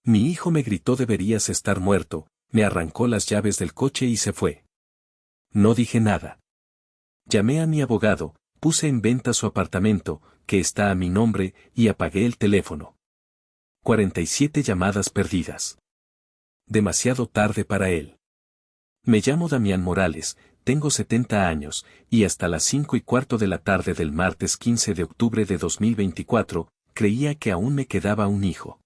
Mi hijo me gritó deberías estar muerto, me arrancó las llaves del coche y se fue. No dije nada. Llamé a mi abogado, puse en venta su apartamento, que está a mi nombre, y apagué el teléfono. 47 llamadas perdidas. Demasiado tarde para él. Me llamo Damián Morales, tengo 70 años, y hasta las 5:15 de la tarde del martes 15 de octubre de 2024, creía que aún me quedaba un hijo.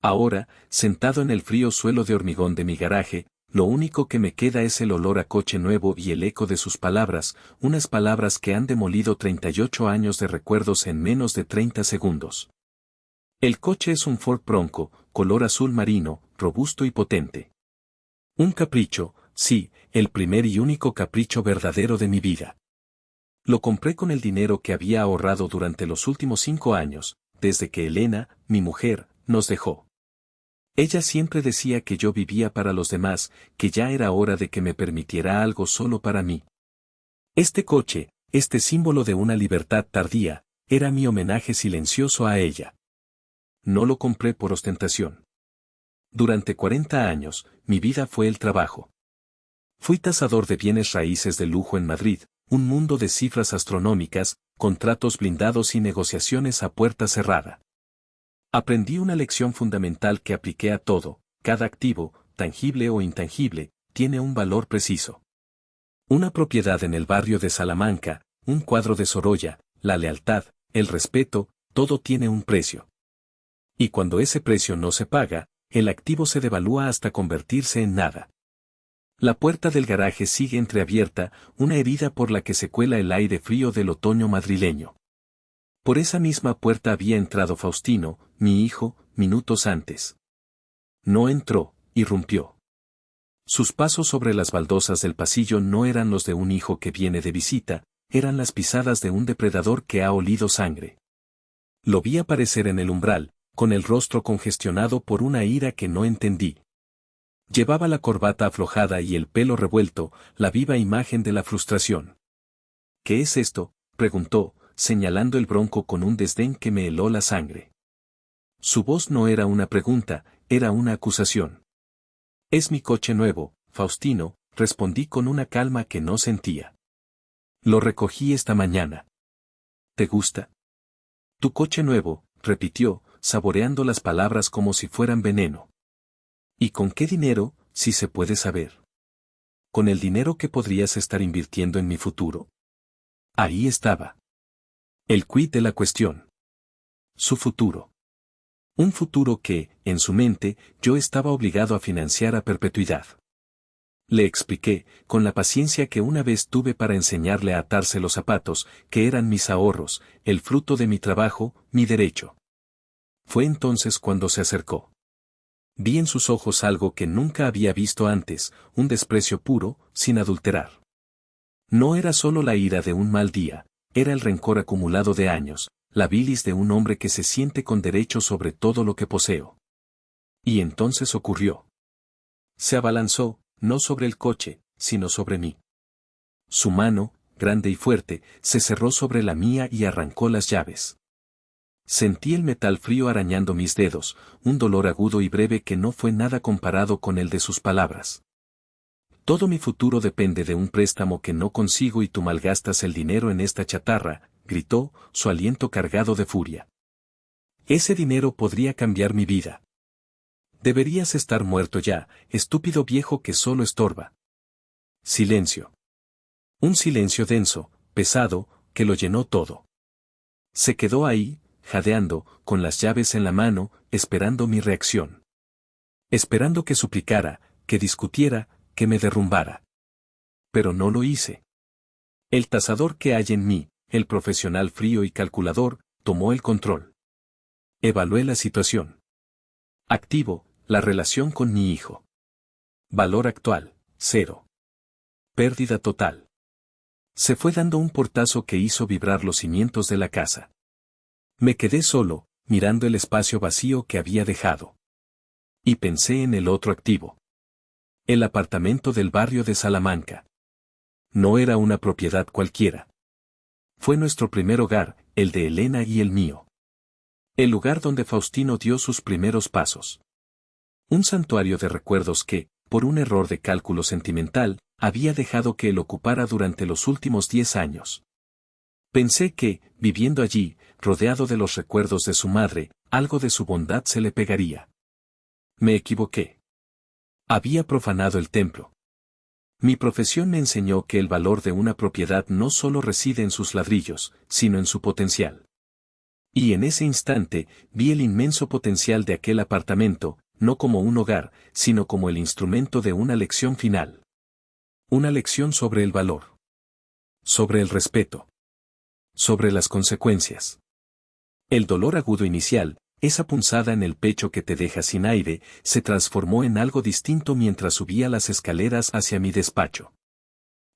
Ahora, sentado en el frío suelo de hormigón de mi garaje, lo único que me queda es el olor a coche nuevo y el eco de sus palabras, unas palabras que han demolido 38 años de recuerdos en menos de 30 segundos. El coche es un Ford Bronco, color azul marino, robusto y potente. Un capricho, sí, el primer y único capricho verdadero de mi vida. Lo compré con el dinero que había ahorrado durante los últimos 5 años, desde que Elena, mi mujer, nos dejó. Ella siempre decía que yo vivía para los demás, que ya era hora de que me permitiera algo solo para mí. Este coche, este símbolo de una libertad tardía, era mi homenaje silencioso a ella. No lo compré por ostentación. Durante 40 años, mi vida fue el trabajo. Fui tasador de bienes raíces de lujo en Madrid, un mundo de cifras astronómicas, contratos blindados y negociaciones a puerta cerrada. Aprendí una lección fundamental que apliqué a todo: cada activo, tangible o intangible, tiene un valor preciso. Una propiedad en el barrio de Salamanca, un cuadro de Sorolla, la lealtad, el respeto, todo tiene un precio. Y cuando ese precio no se paga, el activo se devalúa hasta convertirse en nada. La puerta del garaje sigue entreabierta, una herida por la que se cuela el aire frío del otoño madrileño. Por esa misma puerta había entrado Faustino, mi hijo, minutos antes. No entró, irrumpió. Sus pasos sobre las baldosas del pasillo no eran los de un hijo que viene de visita, eran las pisadas de un depredador que ha olido sangre. Lo vi aparecer en el umbral, con el rostro congestionado por una ira que no entendí. Llevaba la corbata aflojada y el pelo revuelto, la viva imagen de la frustración. ¿Qué es esto?, preguntó, señalando el Bronco con un desdén que me heló la sangre. Su voz no era una pregunta, era una acusación. Es mi coche nuevo, Faustino, respondí con una calma que no sentía. Lo recogí esta mañana. ¿Te gusta? Tu coche nuevo, repitió, saboreando las palabras como si fueran veneno. ¿Y con qué dinero, si se puede saber? ¿Con el dinero que podrías estar invirtiendo en mi futuro? Ahí estaba. El quid de la cuestión. Su futuro. Un futuro que, en su mente, yo estaba obligado a financiar a perpetuidad. Le expliqué, con la paciencia que una vez tuve para enseñarle a atarse los zapatos, que eran mis ahorros, el fruto de mi trabajo, mi derecho. Fue entonces cuando se acercó. Vi en sus ojos algo que nunca había visto antes, un desprecio puro, sin adulterar. No era solo la ira de un mal día, era el rencor acumulado de años, la bilis de un hombre que se siente con derecho sobre todo lo que poseo. Y entonces ocurrió. Se abalanzó, no sobre el coche, sino sobre mí. Su mano, grande y fuerte, se cerró sobre la mía y arrancó las llaves. Sentí el metal frío arañando mis dedos, un dolor agudo y breve que no fue nada comparado con el de sus palabras. Todo mi futuro depende de un préstamo que no consigo y tú malgastas el dinero en esta chatarra, gritó, su aliento cargado de furia. Ese dinero podría cambiar mi vida. Deberías estar muerto ya, estúpido viejo que solo estorba. Silencio. Un silencio denso, pesado, que lo llenó todo. Se quedó ahí, jadeando, con las llaves en la mano, esperando mi reacción. Esperando que suplicara, que discutiera, que me derrumbara. Pero no lo hice. El tasador que hay en mí, el profesional frío y calculador, tomó el control. Evalué la situación. Activo, la relación con mi hijo. Valor actual, 0. Pérdida total. Se fue dando un portazo que hizo vibrar los cimientos de la casa. Me quedé solo, mirando el espacio vacío que había dejado. Y pensé en el otro activo. El apartamento del barrio de Salamanca. No era una propiedad cualquiera. Fue nuestro primer hogar, el de Elena y el mío. El lugar donde Faustino dio sus primeros pasos. Un santuario de recuerdos que, por un error de cálculo sentimental, había dejado que él ocupara durante los últimos 10 años. Pensé que, viviendo allí, rodeado de los recuerdos de su madre, algo de su bondad se le pegaría. Me equivoqué. Había profanado el templo. Mi profesión me enseñó que el valor de una propiedad no solo reside en sus ladrillos, sino en su potencial. Y en ese instante, vi el inmenso potencial de aquel apartamento, no como un hogar, sino como el instrumento de una lección final. Una lección sobre el valor. Sobre el respeto. Sobre las consecuencias. El dolor agudo inicial, esa punzada en el pecho que te deja sin aire, se transformó en algo distinto mientras subía las escaleras hacia mi despacho.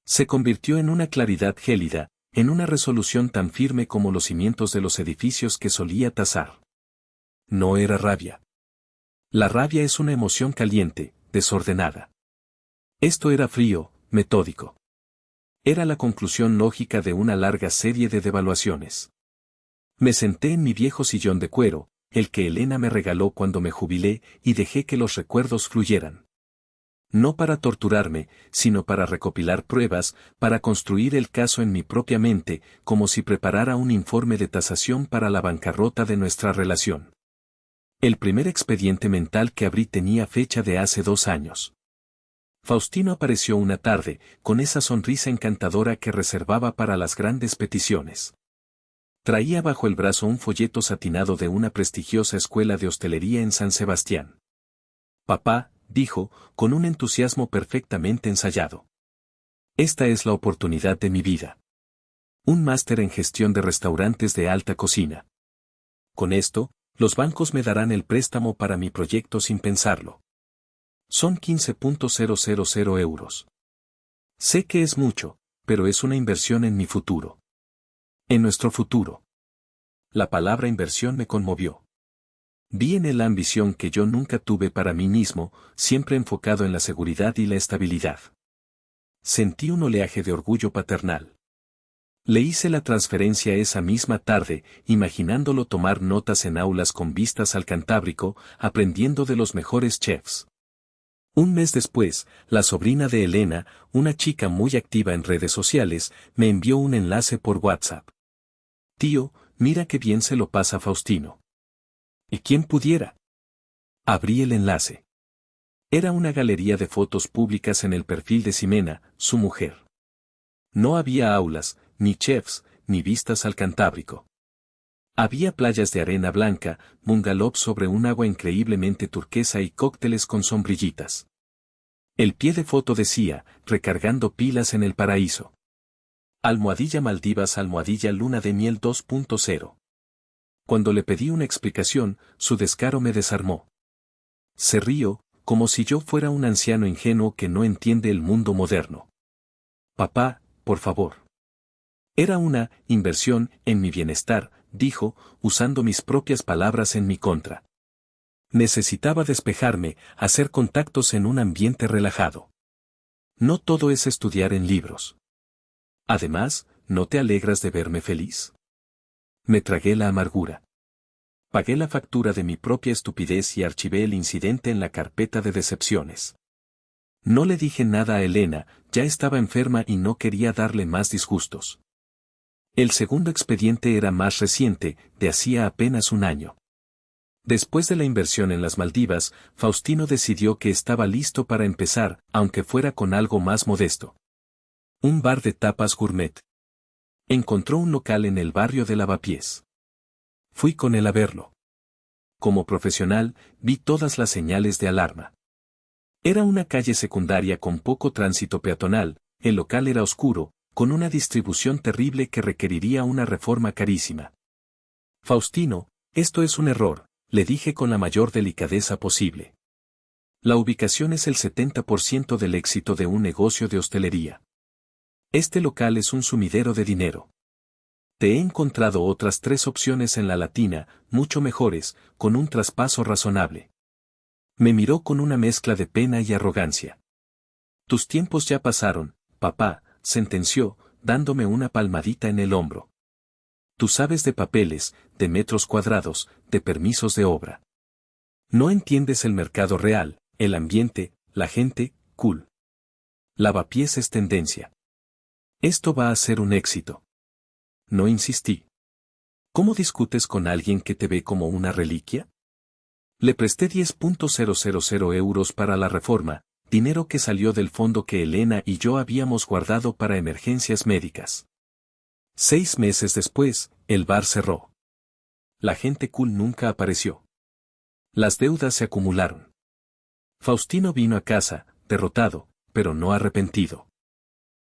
Se convirtió en una claridad gélida, en una resolución tan firme como los cimientos de los edificios que solía tasar. No era rabia. La rabia es una emoción caliente, desordenada. Esto era frío, metódico. Era la conclusión lógica de una larga serie de devaluaciones. Me senté en mi viejo sillón de cuero, el que Elena me regaló cuando me jubilé, y dejé que los recuerdos fluyeran. No para torturarme, sino para recopilar pruebas, para construir el caso en mi propia mente, como si preparara un informe de tasación para la bancarrota de nuestra relación. El primer expediente mental que abrí tenía fecha de hace 2 años. Faustino apareció una tarde, con esa sonrisa encantadora que reservaba para las grandes peticiones. Traía bajo el brazo un folleto satinado de una prestigiosa escuela de hostelería en San Sebastián. Papá, dijo, con un entusiasmo perfectamente ensayado. Esta es la oportunidad de mi vida. Un máster en gestión de restaurantes de alta cocina. Con esto, los bancos me darán el préstamo para mi proyecto sin pensarlo. Son 15.000 euros. Sé que es mucho, pero es una inversión en mi futuro. En nuestro futuro. La palabra inversión me conmovió. Vi en él la ambición que yo nunca tuve para mí mismo, siempre enfocado en la seguridad y la estabilidad. Sentí un oleaje de orgullo paternal. Le hice la transferencia esa misma tarde, imaginándolo tomar notas en aulas con vistas al Cantábrico, aprendiendo de los mejores chefs. Un mes después, la sobrina de Elena, una chica muy activa en redes sociales, me envió un enlace por WhatsApp. Tío, mira qué bien se lo pasa Faustino. ¿Y quién pudiera? Abrí el enlace. Era una galería de fotos públicas en el perfil de Ximena, su mujer. No había aulas, ni chefs, ni vistas al Cantábrico. Había playas de arena blanca, bungalows sobre un agua increíblemente turquesa y cócteles con sombrillitas. El pie de foto decía, recargando pilas en el paraíso. Almohadilla Maldivas almohadilla Luna de Miel 2.0. Cuando le pedí una explicación, su descaro me desarmó. Se rió, como si yo fuera un anciano ingenuo que no entiende el mundo moderno. Papá, por favor. Era una inversión en mi bienestar, dijo, usando mis propias palabras en mi contra. Necesitaba despejarme, hacer contactos en un ambiente relajado. No todo es estudiar en libros. Además, ¿no te alegras de verme feliz? Me tragué la amargura. Pagué la factura de mi propia estupidez y archivé el incidente en la carpeta de decepciones. No le dije nada a Elena, ya estaba enferma y no quería darle más disgustos. El segundo expediente era más reciente, de hacía apenas 1 año. Después de la inversión en las Maldivas, Faustino decidió que estaba listo para empezar, aunque fuera con algo más modesto. Un bar de tapas gourmet. Encontró un local en el barrio de Lavapiés. Fui con él a verlo. Como profesional, vi todas las señales de alarma. Era una calle secundaria con poco tránsito peatonal, el local era oscuro, con una distribución terrible que requeriría una reforma carísima. Faustino, esto es un error, le dije con la mayor delicadeza posible. La ubicación es el 70% del éxito de un negocio de hostelería. Este local es un sumidero de dinero. Te he encontrado otras 3 opciones en la Latina, mucho mejores, con un traspaso razonable. Me miró con una mezcla de pena y arrogancia. Tus tiempos ya pasaron, papá, sentenció, dándome una palmadita en el hombro. Tú sabes de papeles, de metros cuadrados, de permisos de obra. No entiendes el mercado real, el ambiente, la gente, cool. Lavapiés es tendencia. Esto va a ser un éxito. No insistí. ¿Cómo discutes con alguien que te ve como una reliquia? Le presté 10.000 euros para la reforma, dinero que salió del fondo que Elena y yo habíamos guardado para emergencias médicas. 6 meses después, el bar cerró. La gente cool nunca apareció. Las deudas se acumularon. Faustino vino a casa, derrotado, pero no arrepentido.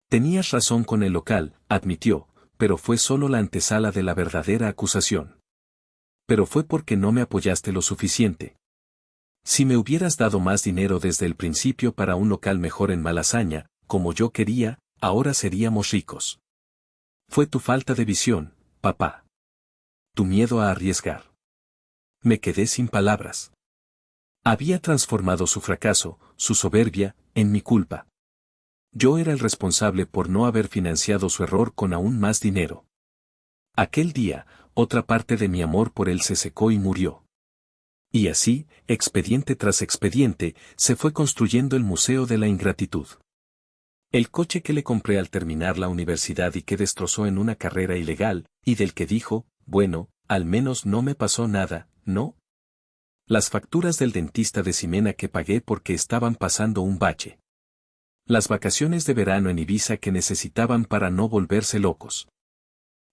Tenías razón con el local, admitió, pero fue solo la antesala de la verdadera acusación. Pero fue porque no me apoyaste lo suficiente. Si me hubieras dado más dinero desde el principio para un local mejor en Malasaña, como yo quería, ahora seríamos ricos. Fue tu falta de visión, papá. Tu miedo a arriesgar. Me quedé sin palabras. Había transformado su fracaso, su soberbia, en mi culpa. Yo era el responsable por no haber financiado su error con aún más dinero. Aquel día, otra parte de mi amor por él se secó y murió. Y así, expediente tras expediente, se fue construyendo el Museo de la Ingratitud. El coche que le compré al terminar la universidad y que destrozó en una carrera ilegal, y del que dijo, bueno, al menos no me pasó nada, ¿no? Las facturas del dentista de Ximena que pagué porque estaban pasando un bache. Las vacaciones de verano en Ibiza que necesitaban para no volverse locos.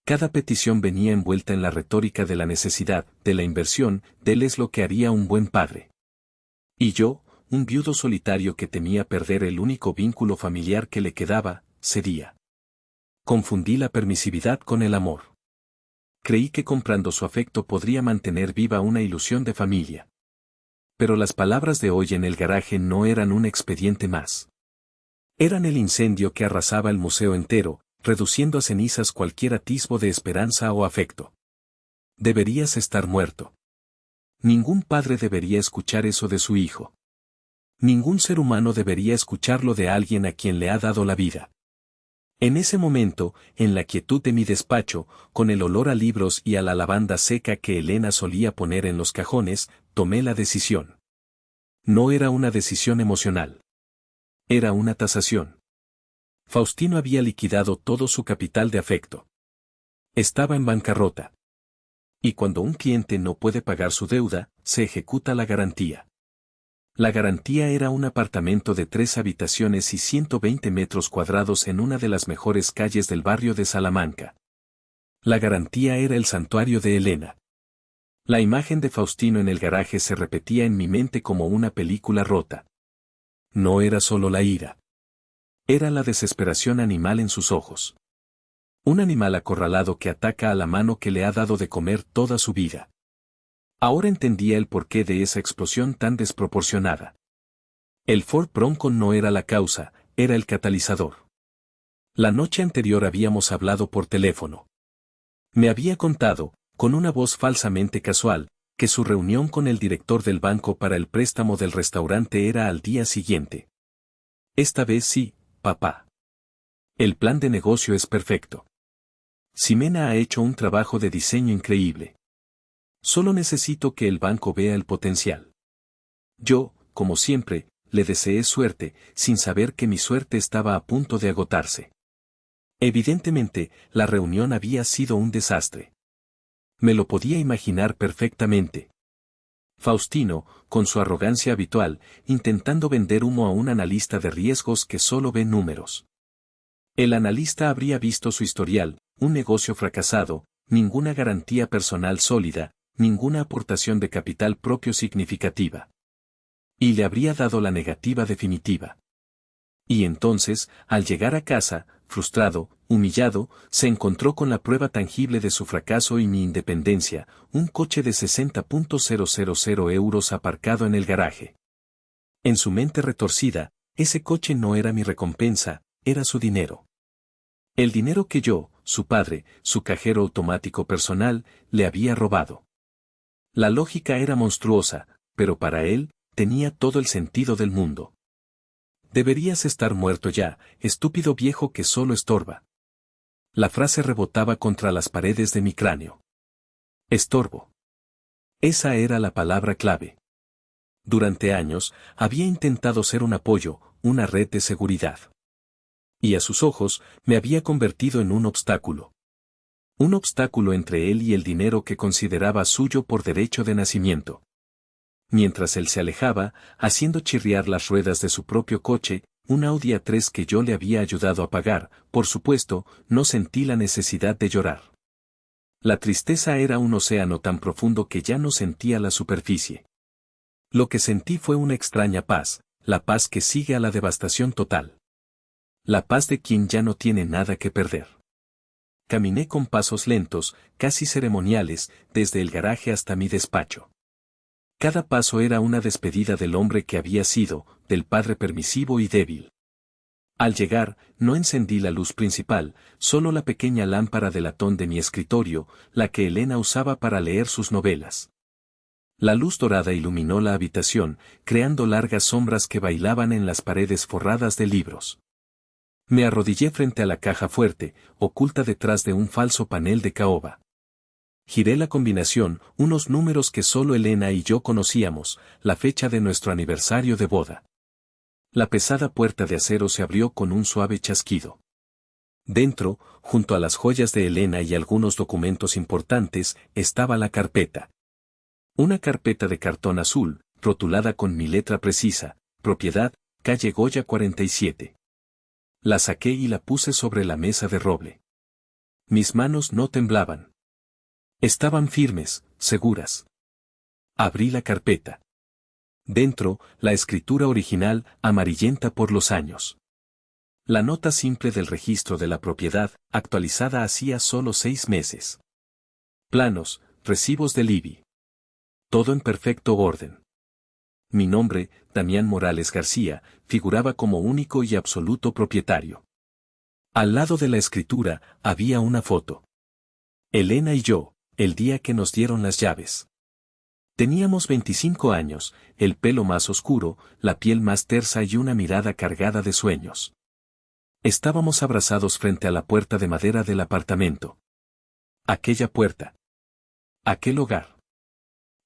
Cada petición venía envuelta en la retórica de la necesidad, de la inversión, del es lo que haría un buen padre. Y yo, un viudo solitario que temía perder el único vínculo familiar que le quedaba, cedía. Confundí la permisividad con el amor. Creí que comprando su afecto podría mantener viva una ilusión de familia. Pero las palabras de hoy en el garaje no eran un expediente más. Eran el incendio que arrasaba el museo entero, reduciendo a cenizas cualquier atisbo de esperanza o afecto. Deberías estar muerto. Ningún padre debería escuchar eso de su hijo. Ningún ser humano debería escucharlo de alguien a quien le ha dado la vida. En ese momento, en la quietud de mi despacho, con el olor a libros y a la lavanda seca que Elena solía poner en los cajones, tomé la decisión. No era una decisión emocional. Era una tasación. Faustino había liquidado todo su capital de afecto. Estaba en bancarrota. Y cuando un cliente no puede pagar su deuda, se ejecuta la garantía. La garantía era un apartamento de 3 habitaciones y 120 metros cuadrados en una de las mejores calles del barrio de Salamanca. La garantía era el santuario de Elena. La imagen de Faustino en el garaje se repetía en mi mente como una película rota. No era solo la ira. Era la desesperación animal en sus ojos. Un animal acorralado que ataca a la mano que le ha dado de comer toda su vida. Ahora entendía el porqué de esa explosión tan desproporcionada. El Ford Bronco no era la causa, era el catalizador. La noche anterior habíamos hablado por teléfono. Me había contado, con una voz falsamente casual, que su reunión con el director del banco para el préstamo del restaurante era al día siguiente. Esta vez sí, papá. El plan de negocio es perfecto. Ximena ha hecho un trabajo de diseño increíble. Solo necesito que el banco vea el potencial. Yo, como siempre, le deseé suerte, sin saber que mi suerte estaba a punto de agotarse. Evidentemente, la reunión había sido un desastre. Me lo podía imaginar perfectamente. Faustino, con su arrogancia habitual, intentando vender humo a un analista de riesgos que solo ve números. El analista habría visto su historial, un negocio fracasado, ninguna garantía personal sólida, ninguna aportación de capital propio significativa. Y le habría dado la negativa definitiva. Y entonces, al llegar a casa, frustrado, humillado, se encontró con la prueba tangible de su fracaso y mi independencia, un coche de 60.000 euros aparcado en el garaje. En su mente retorcida, ese coche no era mi recompensa, era su dinero. El dinero que yo, su padre, su cajero automático personal, le había robado. La lógica era monstruosa, pero para él, tenía todo el sentido del mundo. Deberías estar muerto ya, estúpido viejo que solo estorba. La frase rebotaba contra las paredes de mi cráneo. Estorbo. Esa era la palabra clave. Durante años, había intentado ser un apoyo, una red de seguridad. Y a sus ojos, me había convertido en un obstáculo. Un obstáculo entre él y el dinero que consideraba suyo por derecho de nacimiento. Mientras él se alejaba, haciendo chirriar las ruedas de su propio coche, un Audi A3 que yo le había ayudado a pagar, por supuesto, no sentí la necesidad de llorar. La tristeza era un océano tan profundo que ya no sentía la superficie. Lo que sentí fue una extraña paz, la paz que sigue a la devastación total. La paz de quien ya no tiene nada que perder. Caminé con pasos lentos, casi ceremoniales, desde el garaje hasta mi despacho. Cada paso era una despedida del hombre que había sido, del padre permisivo y débil. Al llegar, no encendí la luz principal, solo la pequeña lámpara de latón de mi escritorio, la que Elena usaba para leer sus novelas. La luz dorada iluminó la habitación, creando largas sombras que bailaban en las paredes forradas de libros. Me arrodillé frente a la caja fuerte, oculta detrás de un falso panel de caoba. Giré la combinación, unos números que solo Elena y yo conocíamos, la fecha de nuestro aniversario de boda. La pesada puerta de acero se abrió con un suave chasquido. Dentro, junto a las joyas de Elena y algunos documentos importantes, estaba la carpeta. Una carpeta de cartón azul, rotulada con mi letra precisa, propiedad, calle Goya 47. La saqué y la puse sobre la mesa de roble. Mis manos no temblaban. Estaban firmes, seguras. Abrí la carpeta. Dentro, la escritura original, amarillenta por los años. La nota simple del registro de la propiedad, actualizada hacía solo 6 meses. Planos, recibos del IBI. Todo en perfecto orden. Mi nombre, Damián Morales García, figuraba como único y absoluto propietario. Al lado de la escritura, había una foto. Elena y yo, el día que nos dieron las llaves. Teníamos 25 años, el pelo más oscuro, la piel más tersa y una mirada cargada de sueños. Estábamos abrazados frente a la puerta de madera del apartamento. Aquella puerta. Aquel hogar.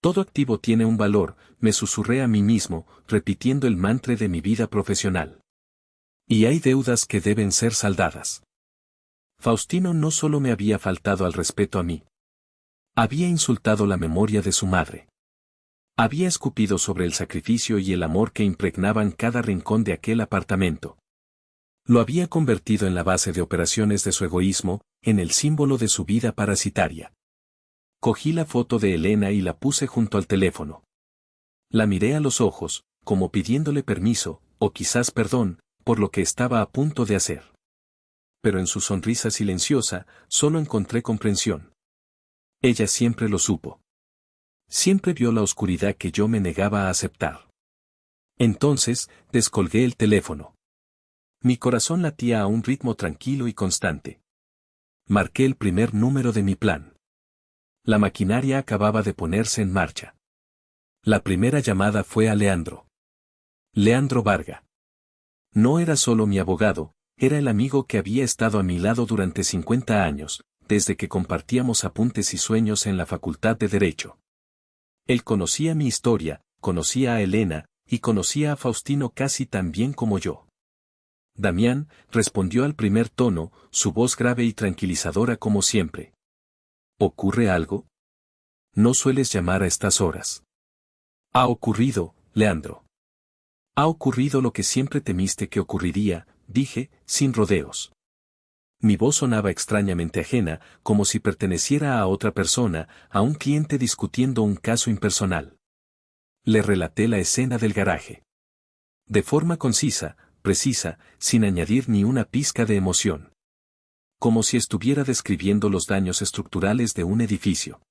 Todo activo tiene un valor, me susurré a mí mismo, repitiendo el mantra de mi vida profesional. Y hay deudas que deben ser saldadas. Faustino no solo me había faltado al respeto a mí. Había insultado la memoria de su madre. Había escupido sobre el sacrificio y el amor que impregnaban cada rincón de aquel apartamento. Lo había convertido en la base de operaciones de su egoísmo, en el símbolo de su vida parasitaria. Cogí la foto de Elena y la puse junto al teléfono. La miré a los ojos, como pidiéndole permiso, o quizás perdón, por lo que estaba a punto de hacer. Pero en su sonrisa silenciosa, solo encontré comprensión. Ella siempre lo supo. Siempre vio la oscuridad que yo me negaba a aceptar. Entonces, descolgué el teléfono. Mi corazón latía a un ritmo tranquilo y constante. Marqué el primer número de mi plan. La maquinaria acababa de ponerse en marcha. La primera llamada fue a Leandro. Leandro Varga. No era solo mi abogado, era el amigo que había estado a mi lado durante 50 años, desde que compartíamos apuntes y sueños en la Facultad de Derecho. Él conocía mi historia, conocía a Elena, y conocía a Faustino casi tan bien como yo. Damián, respondió al primer tono, su voz grave y tranquilizadora como siempre. ¿Ocurre algo? No sueles llamar a estas horas. Ha ocurrido, Leandro. Ha ocurrido lo que siempre temiste que ocurriría, dije, sin rodeos. Mi voz sonaba extrañamente ajena, como si perteneciera a otra persona, a un cliente discutiendo un caso impersonal. Le relaté la escena del garaje. De forma concisa, precisa, sin añadir ni una pizca de emoción. Como si estuviera describiendo los daños estructurales de un edificio.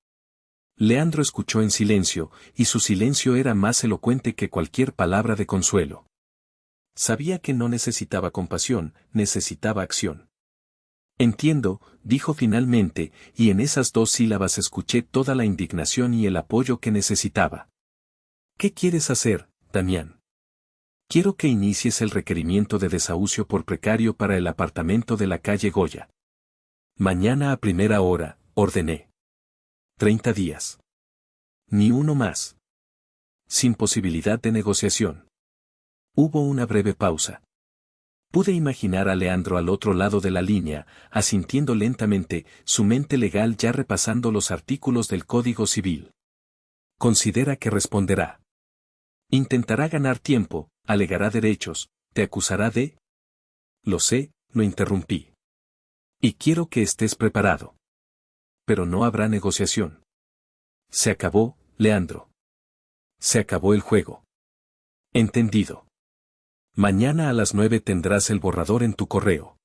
Leandro escuchó en silencio, y su silencio era más elocuente que cualquier palabra de consuelo. Sabía que no necesitaba compasión, necesitaba acción. Entiendo, dijo finalmente, y en esas 2 sílabas escuché toda la indignación y el apoyo que necesitaba. ¿Qué quieres hacer, Damián? Quiero que inicies el requerimiento de desahucio por precario para el apartamento de la calle Goya. Mañana a primera hora, ordené. 30 días. Ni uno más. sin posibilidad de negociación. Hubo una breve pausa. Pude imaginar a Leandro al otro lado de la línea, asintiendo lentamente, su mente legal ya repasando los artículos del Código Civil. Considera que responderá. Intentará ganar tiempo, alegará derechos, te acusará de... Lo sé, lo interrumpí. Y quiero que estés preparado. Pero no habrá negociación. Se acabó, Leandro. Se acabó el juego. Entendido. Mañana a las 9 tendrás el borrador en tu correo.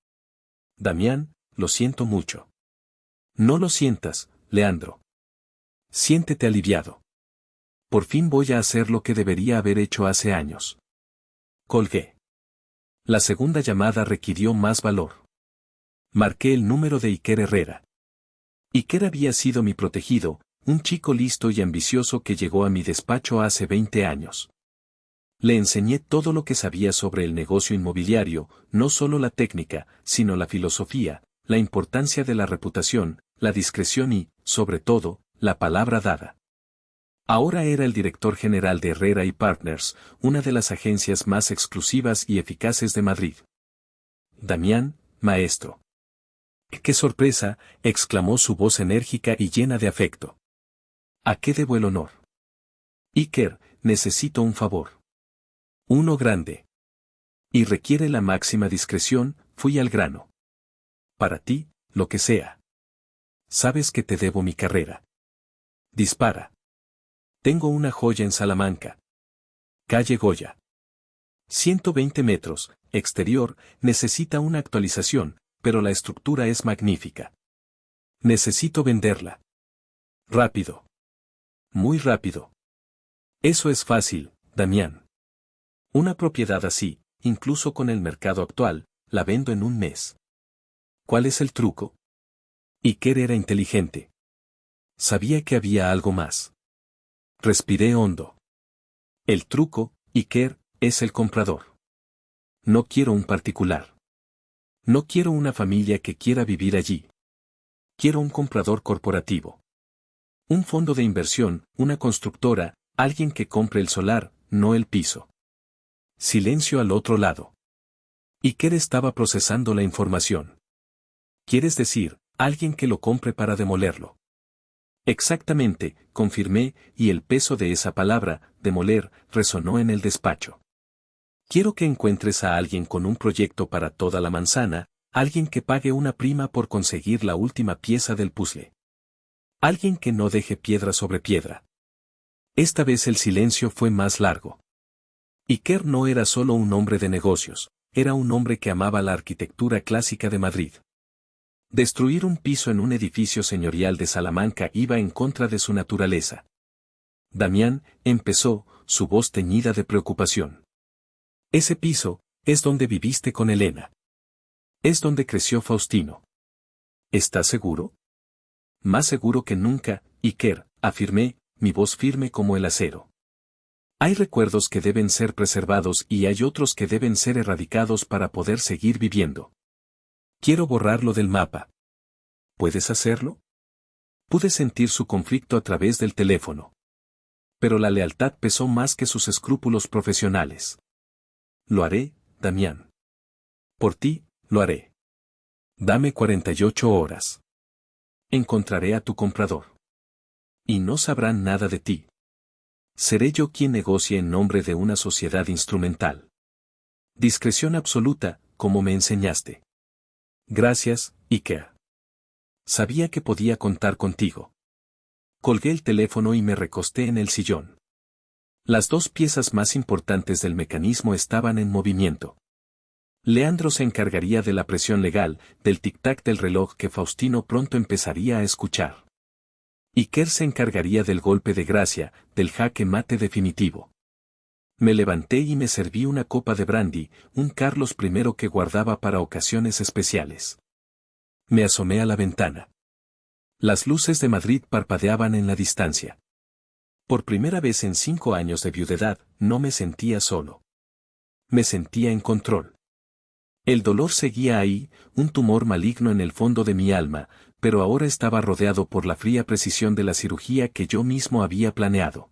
Damián, lo siento mucho. No lo sientas, Leandro. Siéntete aliviado. Por fin voy a hacer lo que debería haber hecho hace años. Colgué. La segunda llamada requirió más valor. Marqué el número de Iker Herrera. Iker había sido mi protegido, un chico listo y ambicioso que llegó a mi despacho hace 20 años. Le enseñé todo lo que sabía sobre el negocio inmobiliario, no solo la técnica, sino la filosofía, la importancia de la reputación, la discreción y, sobre todo, la palabra dada. Ahora era el director general de Herrera y Partners, una de las agencias más exclusivas y eficaces de Madrid. Damián, maestro. ¡Qué sorpresa!, exclamó su voz enérgica y llena de afecto. ¿A qué debo el honor? Iker, necesito un favor. Uno grande. Y requiere la máxima discreción, fui al grano. Para ti, lo que sea. Sabes que te debo mi carrera. Dispara. Tengo una joya en Salamanca. Calle Goya. 120 metros, exterior, necesita una actualización, pero la estructura es magnífica. Necesito venderla. Rápido. Muy rápido. Eso es fácil, Damián. Una propiedad así, incluso con el mercado actual, la vendo en un mes. ¿Cuál es el truco? Iker era inteligente. Sabía que había algo más. Respiré hondo. El truco, Iker, es el comprador. No quiero un particular. No quiero una familia que quiera vivir allí. Quiero un comprador corporativo. Un fondo de inversión, una constructora, alguien que compre el solar, no el piso. Silencio al otro lado. Iker estaba procesando la información. ¿Quieres decir, alguien que lo compre para demolerlo? Exactamente, confirmé, y el peso de esa palabra, demoler, resonó en el despacho. Quiero que encuentres a alguien con un proyecto para toda la manzana, alguien que pague una prima por conseguir la última pieza del puzzle. Alguien que no deje piedra sobre piedra. Esta vez el silencio fue más largo. Iker no era solo un hombre de negocios, era un hombre que amaba la arquitectura clásica de Madrid. Destruir un piso en un edificio señorial de Salamanca iba en contra de su naturaleza. Damián, empezó, su voz teñida de preocupación. Ese piso, es donde viviste con Elena. Es donde creció Faustino. ¿Estás seguro? Más seguro que nunca, Iker, afirmé, mi voz firme como el acero. Hay recuerdos que deben ser preservados y hay otros que deben ser erradicados para poder seguir viviendo. Quiero borrarlo del mapa. ¿Puedes hacerlo? Pude sentir su conflicto a través del teléfono. Pero la lealtad pesó más que sus escrúpulos profesionales. Lo haré, Damián. Por ti, lo haré. Dame 48 horas. Encontraré a tu comprador. Y no sabrán nada de ti. Seré yo quien negocie en nombre de una sociedad instrumental. Discreción absoluta, como me enseñaste. Gracias, Iker. Sabía que podía contar contigo. Colgué el teléfono y me recosté en el sillón. Las dos piezas más importantes del mecanismo estaban en movimiento. Leandro se encargaría de la presión legal, del tic-tac del reloj que Faustino pronto empezaría a escuchar. Iker se encargaría del golpe de gracia, del jaque mate definitivo. Me levanté y me serví una copa de brandy, un Carlos I que guardaba para ocasiones especiales. Me asomé a la ventana. Las luces de Madrid parpadeaban en la distancia. Por primera vez en 5 años de viudedad, no me sentía solo. Me sentía en control. El dolor seguía ahí, un tumor maligno en el fondo de mi alma, pero ahora estaba rodeado por la fría precisión de la cirugía que yo mismo había planeado.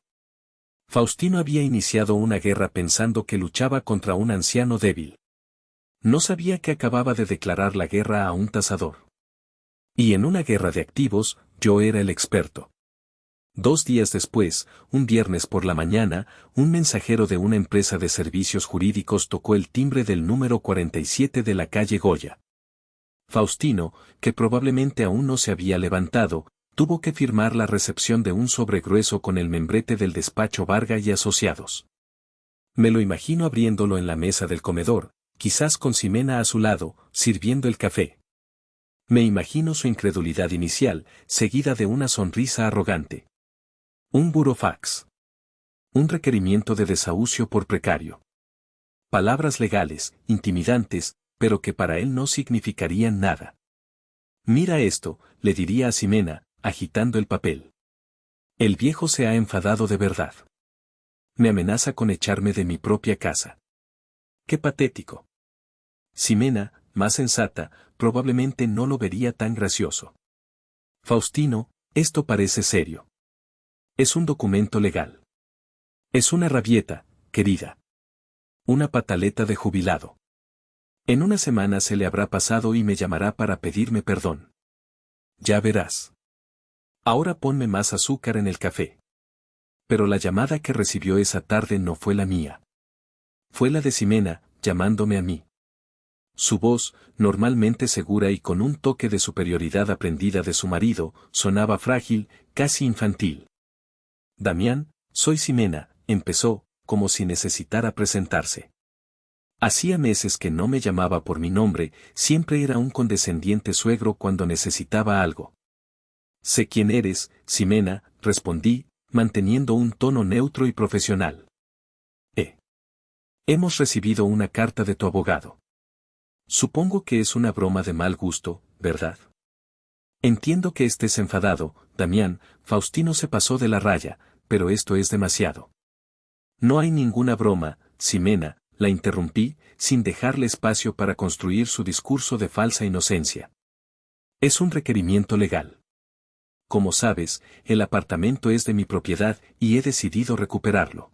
Faustino había iniciado una guerra pensando que luchaba contra un anciano débil. No sabía que acababa de declarar la guerra a un tasador. Y en una guerra de activos, yo era el experto. 2 días después, un viernes por la mañana, un mensajero de una empresa de servicios jurídicos tocó el timbre del número 47 de la calle Goya. Faustino, que probablemente aún no se había levantado, tuvo que firmar la recepción de un sobre grueso con el membrete del despacho Varga y Asociados. Me lo imagino abriéndolo en la mesa del comedor, quizás con Ximena a su lado, sirviendo el café. Me imagino su incredulidad inicial, seguida de una sonrisa arrogante. Un burofax. Un requerimiento de desahucio por precario. Palabras legales, intimidantes, pero que para él no significarían nada. Mira esto, le diría a Ximena, agitando el papel. El viejo se ha enfadado de verdad. Me amenaza con echarme de mi propia casa. ¡Qué patético! Ximena, más sensata, probablemente no lo vería tan gracioso. Faustino, esto parece serio. Es un documento legal. Es una rabieta, querida. Una pataleta de jubilado. En una semana se le habrá pasado y me llamará para pedirme perdón. Ya verás. Ahora ponme más azúcar en el café. Pero la llamada que recibió esa tarde no fue la mía. Fue la de Ximena, llamándome a mí. Su voz, normalmente segura y con un toque de superioridad aprendida de su marido, sonaba frágil, casi infantil. Damián, soy Ximena, empezó, como si necesitara presentarse. Hacía meses que no me llamaba por mi nombre, siempre era un condescendiente suegro cuando necesitaba algo. Sé quién eres, Ximena, respondí, manteniendo un tono neutro y profesional. Hemos recibido una carta de tu abogado. Supongo que es una broma de mal gusto, ¿verdad? Entiendo que estés enfadado, Damián, Faustino se pasó de la raya, pero esto es demasiado. No hay ninguna broma, Ximena, la interrumpí, sin dejarle espacio para construir su discurso de falsa inocencia. Es un requerimiento legal. Como sabes, el apartamento es de mi propiedad y he decidido recuperarlo.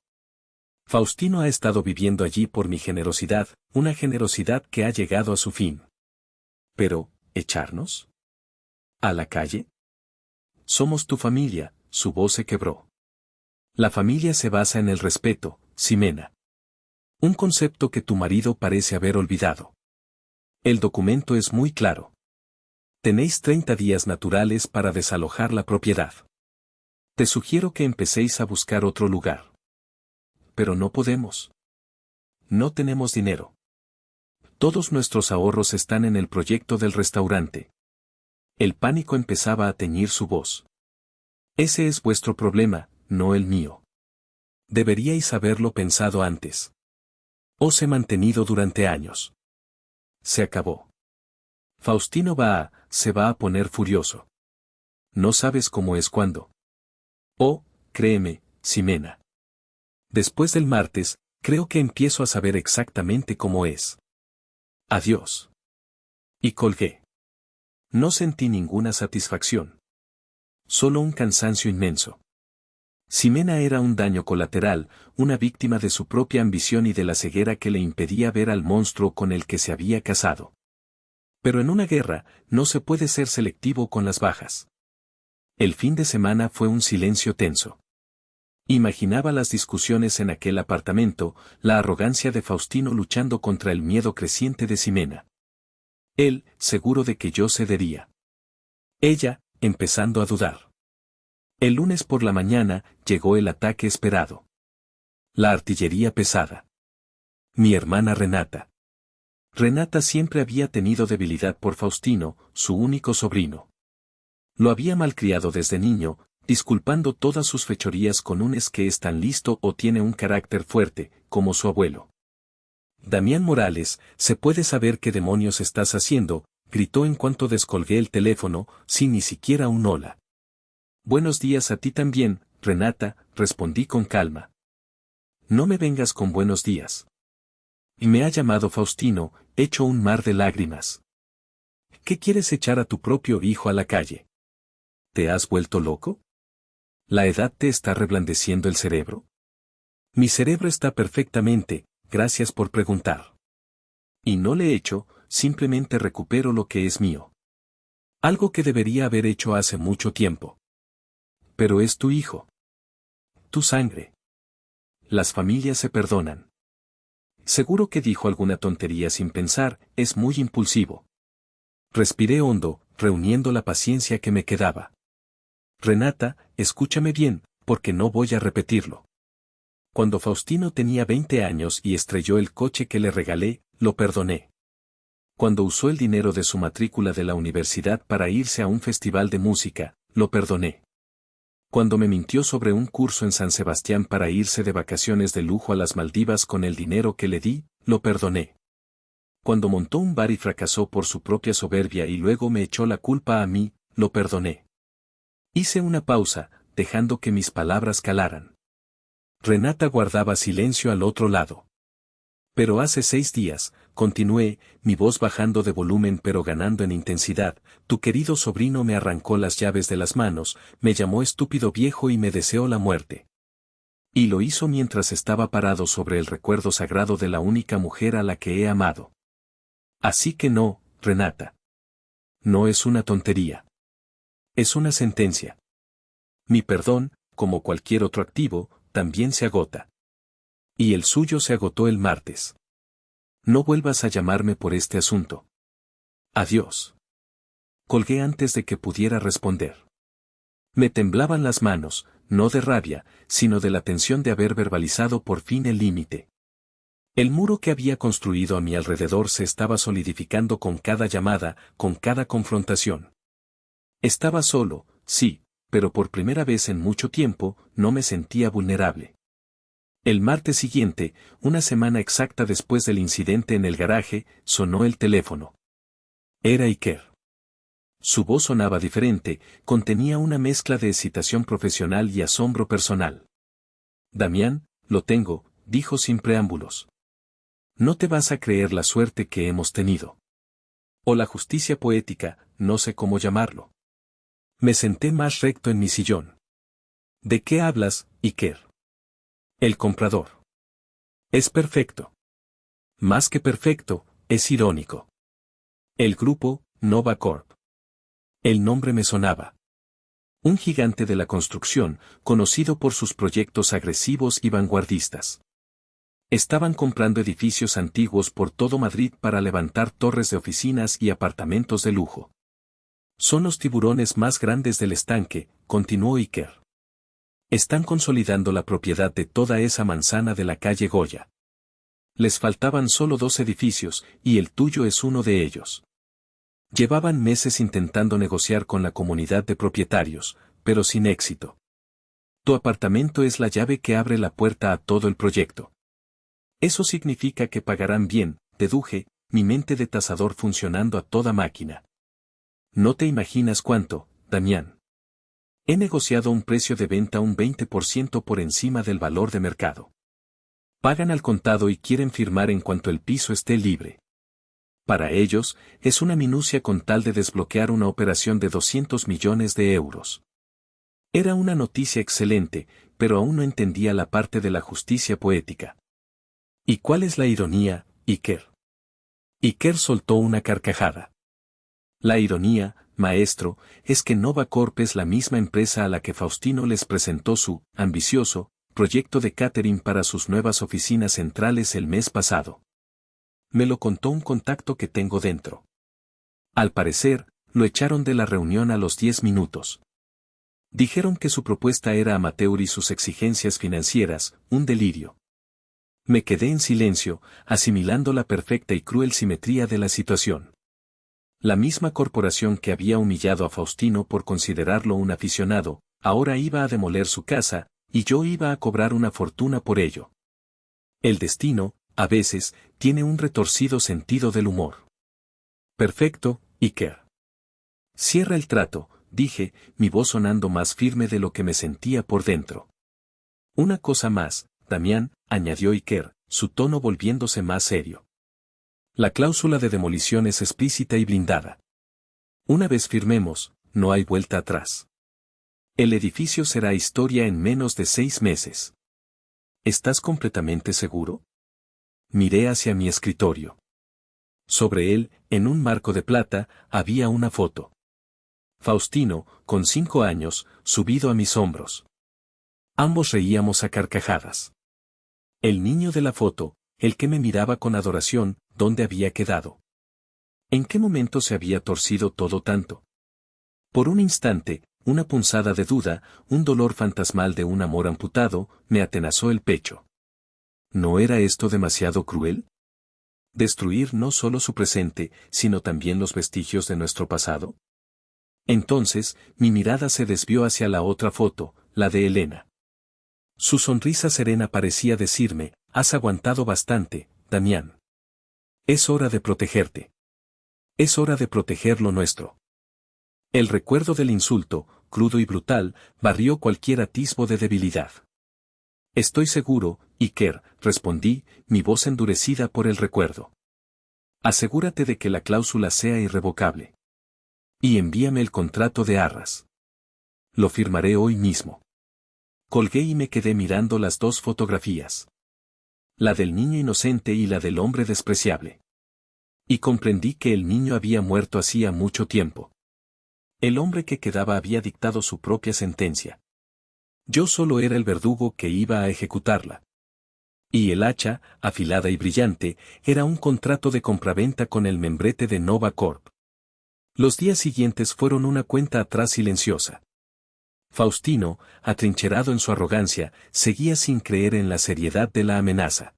Faustino ha estado viviendo allí por mi generosidad, una generosidad que ha llegado a su fin. Pero, ¿echarnos? ¿A la calle? Somos tu familia, su voz se quebró. La familia se basa en el respeto, Ximena. Un concepto que tu marido parece haber olvidado. El documento es muy claro. Tenéis 30 días naturales para desalojar la propiedad. Te sugiero que empecéis a buscar otro lugar. Pero no podemos. No tenemos dinero. Todos nuestros ahorros están en el proyecto del restaurante. El pánico empezaba a teñir su voz. Ese es vuestro problema, no el mío. Deberíais haberlo pensado antes. Os he mantenido durante años. Se acabó. Faustino se va a poner furioso. No sabes cómo es cuando. Oh, créeme, Ximena. Después del martes, creo que empiezo a saber exactamente cómo es. Adiós. Y colgué. No sentí ninguna satisfacción. Solo un cansancio inmenso. Ximena era un daño colateral, una víctima de su propia ambición y de la ceguera que le impedía ver al monstruo con el que se había casado. Pero en una guerra, no se puede ser selectivo con las bajas. El fin de semana fue un silencio tenso. Imaginaba las discusiones en aquel apartamento, la arrogancia de Faustino luchando contra el miedo creciente de Ximena. Él, seguro de que yo cedería. Ella, empezando a dudar. El lunes por la mañana, llegó el ataque esperado. La artillería pesada. Mi hermana Renata. Renata siempre había tenido debilidad por Faustino, su único sobrino. Lo había malcriado desde niño, disculpando todas sus fechorías con un es que es tan listo o tiene un carácter fuerte, como su abuelo. Damián Morales, ¿se puede saber qué demonios estás haciendo?, gritó en cuanto descolgué el teléfono, sin ni siquiera un hola. Buenos días a ti también, Renata, respondí con calma. No me vengas con buenos días. Y me ha llamado Faustino, hecho un mar de lágrimas. ¿Qué quieres echar a tu propio hijo a la calle? ¿Te has vuelto loco? ¿La edad te está reblandeciendo el cerebro? Mi cerebro está perfectamente, gracias por preguntar. Y no le echo, simplemente recupero lo que es mío. Algo que debería haber hecho hace mucho tiempo. Pero es tu hijo. Tu sangre. Las familias se perdonan. Seguro que dijo alguna tontería sin pensar, es muy impulsivo. Respiré hondo, reuniendo la paciencia que me quedaba. Renata, escúchame bien, porque no voy a repetirlo. Cuando Faustino tenía 20 años y estrelló el coche que le regalé, lo perdoné. Cuando usó el dinero de su matrícula de la universidad para irse a un festival de música, lo perdoné. Cuando me mintió sobre un curso en San Sebastián para irse de vacaciones de lujo a las Maldivas con el dinero que le di, lo perdoné. Cuando montó un bar y fracasó por su propia soberbia y luego me echó la culpa a mí, lo perdoné. Hice una pausa, dejando que mis palabras calaran. Renata guardaba silencio al otro lado. Pero hace 6 días, continué, mi voz bajando de volumen pero ganando en intensidad, tu querido sobrino me arrancó las llaves de las manos, me llamó estúpido viejo y me deseó la muerte. Y lo hizo mientras estaba parado sobre el recuerdo sagrado de la única mujer a la que he amado. Así que no, Renata. No es una tontería. Es una sentencia. Mi perdón, como cualquier otro activo, también se agota. Y el suyo se agotó el martes. No vuelvas a llamarme por este asunto. Adiós. Colgué antes de que pudiera responder. Me temblaban las manos, no de rabia, sino de la tensión de haber verbalizado por fin el límite. El muro que había construido a mi alrededor se estaba solidificando con cada llamada, con cada confrontación. Estaba solo, sí, pero por primera vez en mucho tiempo, no me sentía vulnerable. El martes siguiente, una semana exacta después del incidente en el garaje, sonó el teléfono. Era Iker. Su voz sonaba diferente, contenía una mezcla de excitación profesional y asombro personal. Damián, lo tengo, dijo sin preámbulos. No te vas a creer la suerte que hemos tenido. O la justicia poética, no sé cómo llamarlo. Me senté más recto en mi sillón. ¿De qué hablas, Iker? El comprador. Es perfecto. Más que perfecto, es irónico. El grupo, Nova Corp. El nombre me sonaba. Un gigante de la construcción, conocido por sus proyectos agresivos y vanguardistas. Estaban comprando edificios antiguos por todo Madrid para levantar torres de oficinas y apartamentos de lujo. Son los tiburones más grandes del estanque, continuó Iker. Están consolidando la propiedad de toda esa manzana de la calle Goya. Les faltaban solo 2 edificios, y el tuyo es uno de ellos. Llevaban meses intentando negociar con la comunidad de propietarios, pero sin éxito. Tu apartamento es la llave que abre la puerta a todo el proyecto. Eso significa que pagarán bien, deduje, mi mente de tasador funcionando a toda máquina. No te imaginas cuánto, Damián. He negociado un precio de venta un 20% por encima del valor de mercado. Pagan al contado y quieren firmar en cuanto el piso esté libre. Para ellos, es una minucia con tal de desbloquear una operación de 200 millones de euros. Era una noticia excelente, pero aún no entendía la parte de la justicia poética. ¿Y cuál es la ironía, Iker? Iker soltó una carcajada. La ironía, maestro, es que Nova Corp es la misma empresa a la que Faustino les presentó su ambicioso proyecto de catering para sus nuevas oficinas centrales el mes pasado. Me lo contó un contacto que tengo dentro. Al parecer, lo echaron de la reunión a los 10 minutos. Dijeron que su propuesta era amateur y sus exigencias financieras, un delirio. Me quedé en silencio, asimilando la perfecta y cruel simetría de la situación. La misma corporación que había humillado a Faustino por considerarlo un aficionado, ahora iba a demoler su casa, y yo iba a cobrar una fortuna por ello. El destino, a veces, tiene un retorcido sentido del humor. Perfecto, Iker. Cierra el trato, dije, mi voz sonando más firme de lo que me sentía por dentro. Una cosa más, Damián, añadió Iker, su tono volviéndose más serio. La cláusula de demolición es explícita y blindada. Una vez firmemos, no hay vuelta atrás. El edificio será historia en menos de 6 meses. ¿Estás completamente seguro? Miré hacia mi escritorio. Sobre él, en un marco de plata, había una foto. Faustino, con 5 años, subido a mis hombros. Ambos reíamos a carcajadas. El niño de la foto, el que me miraba con adoración, ¿dónde había quedado? ¿En qué momento se había torcido todo tanto? Por un instante, una punzada de duda, un dolor fantasmal de un amor amputado, me atenazó el pecho. ¿No era esto demasiado cruel? ¿Destruir no solo su presente, sino también los vestigios de nuestro pasado? Entonces, mi mirada se desvió hacia la otra foto, la de Elena. Su sonrisa serena parecía decirme, has aguantado bastante, Damián. Es hora de protegerte. Es hora de proteger lo nuestro. El recuerdo del insulto, crudo y brutal, barrió cualquier atisbo de debilidad. Estoy seguro, Iker, respondí, mi voz endurecida por el recuerdo. Asegúrate de que la cláusula sea irrevocable. Y envíame el contrato de arras. Lo firmaré hoy mismo. Colgué y me quedé mirando las dos fotografías. La del niño inocente y la del hombre despreciable. Y comprendí que el niño había muerto hacía mucho tiempo. El hombre que quedaba había dictado su propia sentencia. Yo solo era el verdugo que iba a ejecutarla. Y el hacha, afilada y brillante, era un contrato de compraventa con el membrete de Nova Corp. Los días siguientes fueron una cuenta atrás silenciosa. Faustino, atrincherado en su arrogancia, seguía sin creer en la seriedad de la amenaza.